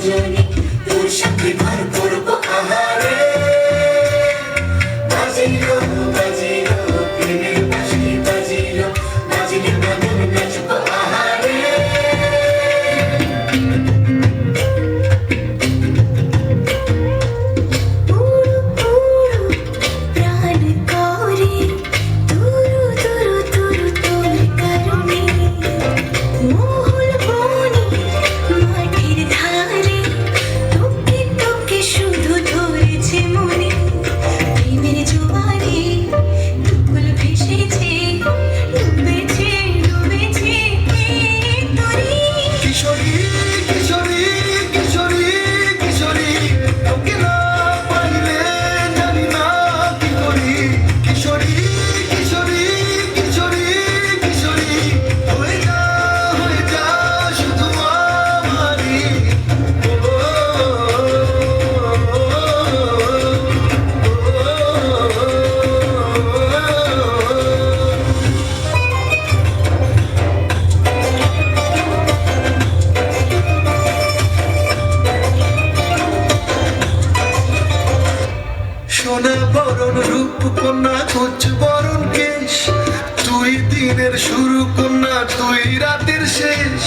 রজনী তোর সাথে ঘর করবো আহারে বাজিলো বাজিলো প্রেমের বাঁশি বাজিলো বাজিলে মদন নাচবো আহারে সোনা বরণ রূপ কন্যা কোচ বরণ কেশ তুই দিনের শুরু কন্যা তুই রাতের শেষ